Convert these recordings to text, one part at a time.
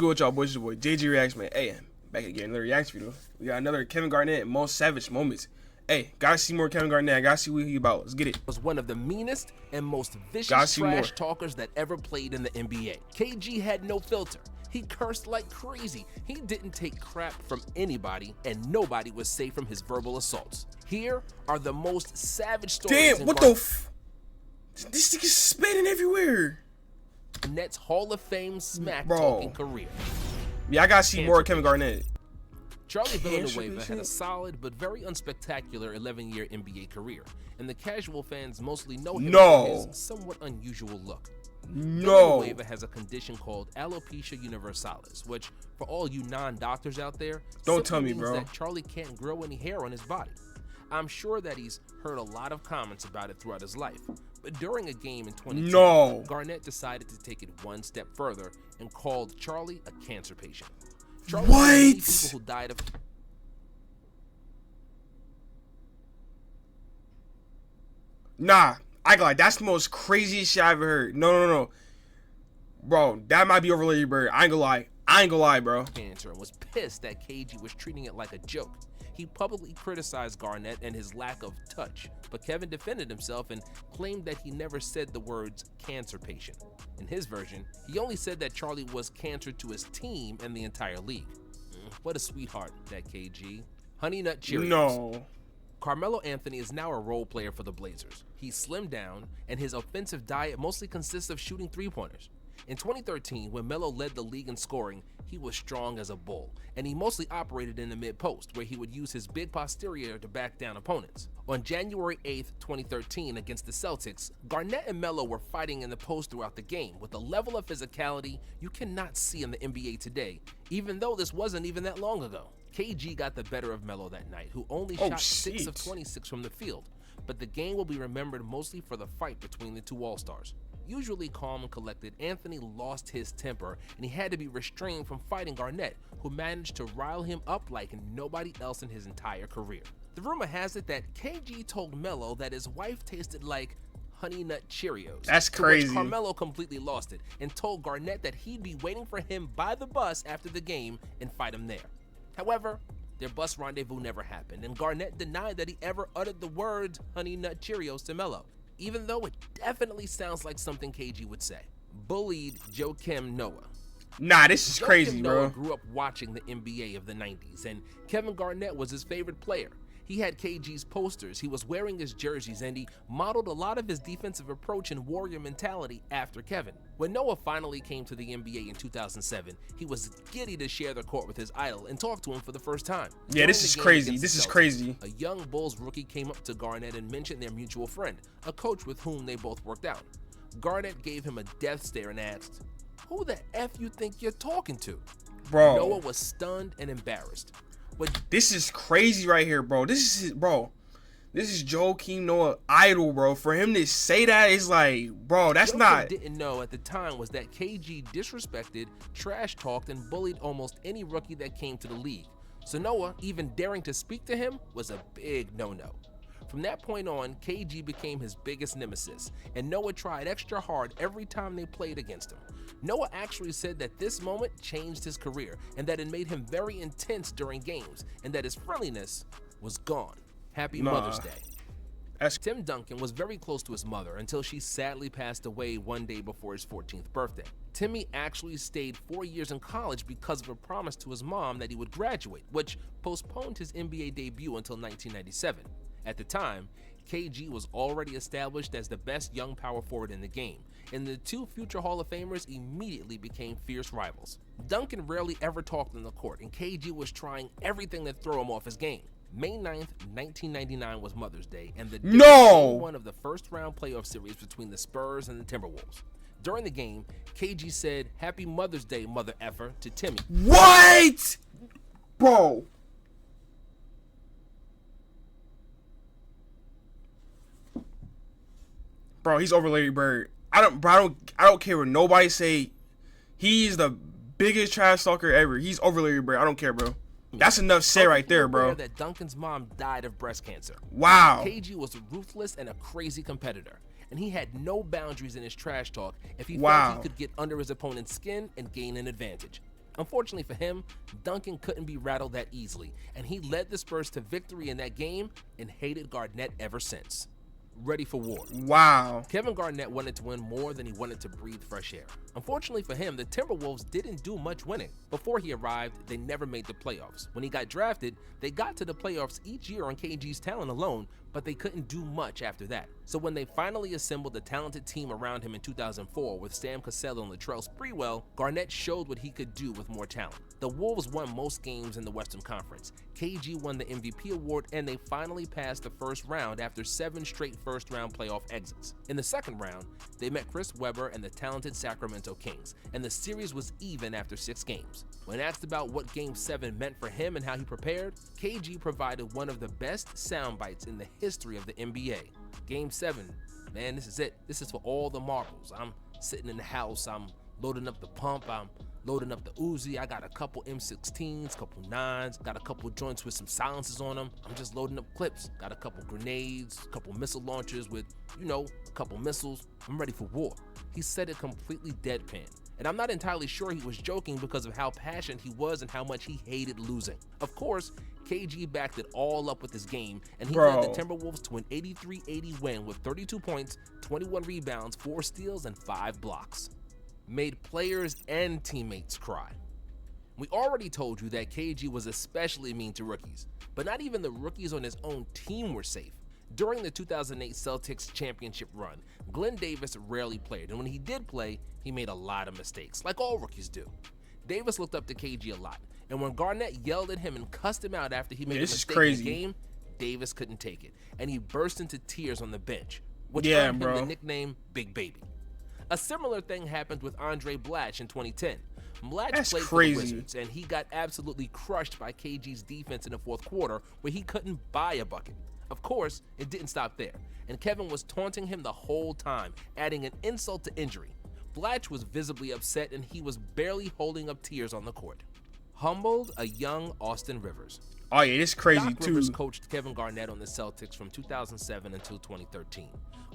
Good with y'all boys, your boy JG Reacts, man. Hey, back again, another reaction video. We got another Kevin Garnett most savage moments. Hey, gotta see more Kevin Garnett. I gotta see what he about. Let's get it. Was one of the meanest and most vicious trash talkers that ever played in the NBA. KG had no filter. He cursed like crazy. He didn't take crap from anybody, and nobody was safe from his verbal assaults. Here are the most savage stories. Damn, what the f? This nigga's spitting everywhere. Garnett's Hall of Fame smack-talking career. Yeah, I gotta see more Kevin Garnett. Charlie Villanueva had a solid but very unspectacular 11-year NBA career, and the casual fans mostly know him for his somewhat unusual look. Villanueva has a condition called alopecia universalis, which, for all you non-doctors out there, don't tell me, means bro, that Charlie can't grow any hair on his body. I'm sure that he's heard a lot of comments about it throughout his life, but during a game in 2010, Garnett decided to take it one step further and called Charlie a cancer patient. Charlie knew many people who died of... Nah, I got like that's the most craziest shit I ever heard. No. Bro, that might be overly bird. I ain't gonna lie, bro. Cancer, and was pissed that KG was treating it like a joke. He publicly criticized Garnett and his lack of touch, but Kevin defended himself and claimed that he never said the words cancer patient. In his version, he only said that Charlie was cancer to his team and the entire league. What a sweetheart, that KG. Honey Nut Cheerios. No. Carmelo Anthony is now a role player for the Blazers. He's slimmed down, and his offensive diet mostly consists of shooting three-pointers. In 2013, when Melo led the league in scoring, he was strong as a bull, and he mostly operated in the mid-post, where he would use his big posterior to back down opponents. On January 8th, 2013, against the Celtics, Garnett and Melo were fighting in the post throughout the game with a level of physicality you cannot see in the NBA today, even though this wasn't even that long ago. KG got the better of Melo that night, who only shot 6 of 26 from the field, but the game will be remembered mostly for the fight between the two All-Stars. Usually calm and collected, Anthony lost his temper, and he had to be restrained from fighting Garnett, who managed to rile him up like nobody else in his entire career. The rumor has it that KG told Melo that his wife tasted like Honey Nut Cheerios. That's crazy. To which Carmelo completely lost it and told Garnett that he'd be waiting for him by the bus after the game and fight him there. However, their bus rendezvous never happened, and Garnett denied that he ever uttered the words Honey Nut Cheerios to Melo, even though it definitely sounds like something KG would say. Bullied Joakim Noah. Nah, this is crazy, bro. Noah bro. grew up watching the NBA of the 90s, and Kevin Garnett was his favorite player. He had KG's posters, he was wearing his jerseys, and he modeled a lot of his defensive approach and warrior mentality after Kevin. When Noah finally came to the NBA in 2007, he was giddy to share the court with his idol and talk to him for the first time. Yeah, this is crazy. This is crazy. A young Bulls rookie came up to Garnett and mentioned their mutual friend, a coach with whom they both worked out. Garnett gave him a death stare and asked, "Who the F you think you're talking to?" Bro. Noah was stunned and embarrassed. This is crazy right here, bro. This is Joakim Noah idol, bro. For him to say that is like, bro, that's not. Didn't know at the time was that KG disrespected, trash talked, and bullied almost any rookie that came to the league. So Noah, even daring to speak to him, was a big no-no. From that point on, KG became his biggest nemesis, and Noah tried extra hard every time they played against him. Noah actually said that this moment changed his career, and that it made him very intense during games, and that his friendliness was gone. Happy Mother's Day. Tim Duncan was very close to his mother until she sadly passed away one day before his 14th birthday. Timmy actually stayed 4 years in college because of a promise to his mom that he would graduate, which postponed his NBA debut until 1997. At the time, KG was already established as the best young power forward in the game, and the two future Hall of Famers immediately became fierce rivals. Duncan rarely ever talked on the court, and KG was trying everything to throw him off his game. May 9th, 1999 was Mother's Day, and the day was one of the first-round playoff series between the Spurs and the Timberwolves. During the game, KG said, "Happy Mother's Day, mother effer," to Timmy. What? Bro. Bro, he's over Larry Bird. I don't care what nobody say. He's the biggest trash talker ever. He's over Larry Bird. I don't care, bro. That's enough said right there, bro. That Duncan's mom died of breast cancer. Wow. KG was ruthless and a crazy competitor, and he had no boundaries in his trash talk if he felt he could get under his opponent's skin and gain an advantage. Unfortunately for him, Duncan couldn't be rattled that easily, and he led the Spurs to victory in that game and hated Garnett ever since. Ready for war. Wow. Kevin Garnett wanted to win more than he wanted to breathe fresh air. Unfortunately for him, the Timberwolves didn't do much winning. Before he arrived, they never made the playoffs. When he got drafted, they got to the playoffs each year on KG's talent alone, but they couldn't do much after that. So when they finally assembled a talented team around him in 2004 with Sam Cassell and Latrell Sprewell, Garnett showed what he could do with more talent. The Wolves won most games in the Western Conference. KG won the MVP award, and they finally passed the first round after 7 straight first-round playoff exits. In the second round, they met Chris Webber and the talented Sacramento Kings, and the series was even after 6 games. When asked about what Game 7 meant for him and how he prepared, KG provided one of the best sound bites in the history of the NBA. Game 7, man, this is it. This is for all the marbles. I'm sitting in the house, I'm loading up the pump, I'm loading up the Uzi. I got a couple M16s, couple 9s, got a couple joints with some silencers on them. I'm just loading up clips. Got a couple grenades, a couple missile launchers with, a couple missiles. I'm ready for war. He said it completely deadpan. And I'm not entirely sure he was joking because of how passionate he was and how much he hated losing. Of course, KG backed it all up with his game, and he led the Timberwolves to an 83-80 win with 32 points, 21 rebounds, 4 steals, and 5 blocks. Made players and teammates cry. We already told you that KG was especially mean to rookies, but not even the rookies on his own team were safe. During the 2008 Celtics championship run, Glenn Davis rarely played, and when he did play, he made a lot of mistakes, like all rookies do. Davis looked up to KG a lot, and when Garnett yelled at him and cussed him out after he made a mistake in the game, Davis couldn't take it, and he burst into tears on the bench, which earned him the nickname Big Baby. A similar thing happened with Andre Blatche in 2010. Blatche played for the Wizards, and he got absolutely crushed by KG's defense in the fourth quarter, where he couldn't buy a bucket. Of course, it didn't stop there, and Kevin was taunting him the whole time, adding an insult to injury. Blatche was visibly upset, and he was barely holding up tears on the court. Humbled a young Austin Rivers. Oh yeah, it's crazy Doc too. Rivers coached Kevin Garnett on the Celtics from 2007 until 2013.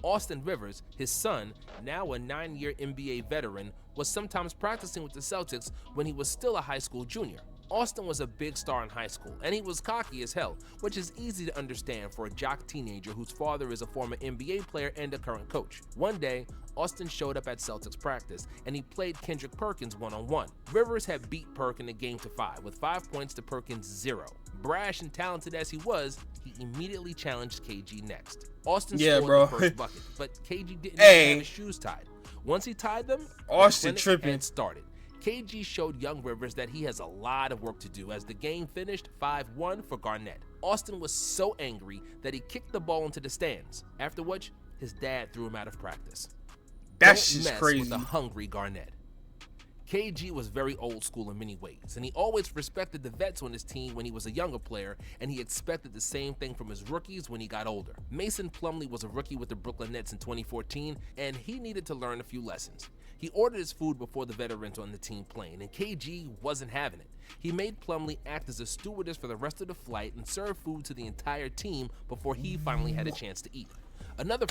Austin Rivers, his son, now a 9-year NBA veteran, was sometimes practicing with the Celtics when he was still a high school junior. Austin was a big star in high school, and he was cocky as hell, which is easy to understand for a jock teenager whose father is a former NBA player and a current coach. One day, Austin showed up at Celtics practice, and he played Kendrick Perkins one-on-one. Rivers had beat Perk in the game to 5, with 5 points to Perkins' 0. Brash and talented as he was, he immediately challenged KG next. Austin scored the first bucket, but KG didn't have his shoes tied. Once he tied them, Austin the clinic had started. KG showed young Rivers that he has a lot of work to do as the game finished 5-1 for Garnett. Austin was so angry that he kicked the ball into the stands, after which his dad threw him out of practice. That's Don't just mess crazy. with a hungry Garnett. KG was very old school in many ways, and he always respected the vets on his team when he was a younger player, and he expected the same thing from his rookies when he got older. Mason Plumlee was a rookie with the Brooklyn Nets in 2014, and he needed to learn a few lessons. He ordered his food before the veterans on the team plane, and KG wasn't having it. He made Plumlee act as a stewardess for the rest of the flight and serve food to the entire team before he finally had a chance to eat. Another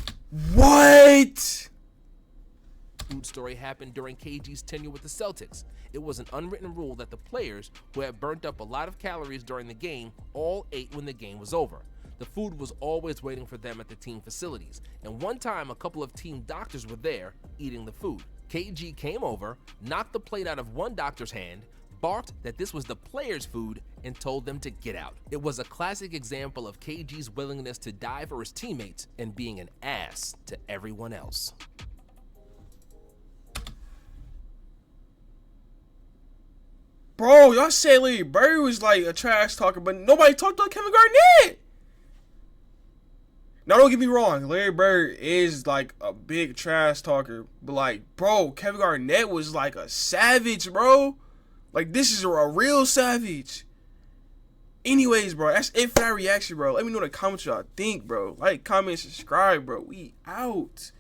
food story happened during KG's tenure with the Celtics. It was an unwritten rule that the players, who had burnt up a lot of calories during the game, all ate when the game was over. The food was always waiting for them at the team facilities, and one time a couple of team doctors were there eating the food. KG came over, knocked the plate out of one doctor's hand, barked that this was the players' food, and told them to get out. It was a classic example of KG's willingness to die for his teammates and being an ass to everyone else. Bro, y'all say Larry Bird was like a trash talker, but nobody talked about Kevin Garnett. Now, don't get me wrong, Larry Bird is like a big trash talker, but like, bro, Kevin Garnett was like a savage, bro. Like, this is a real savage. Anyways, bro, that's it for that reaction, bro. Let me know in the comments what y'all think, bro. Like, comment, subscribe, bro. We out.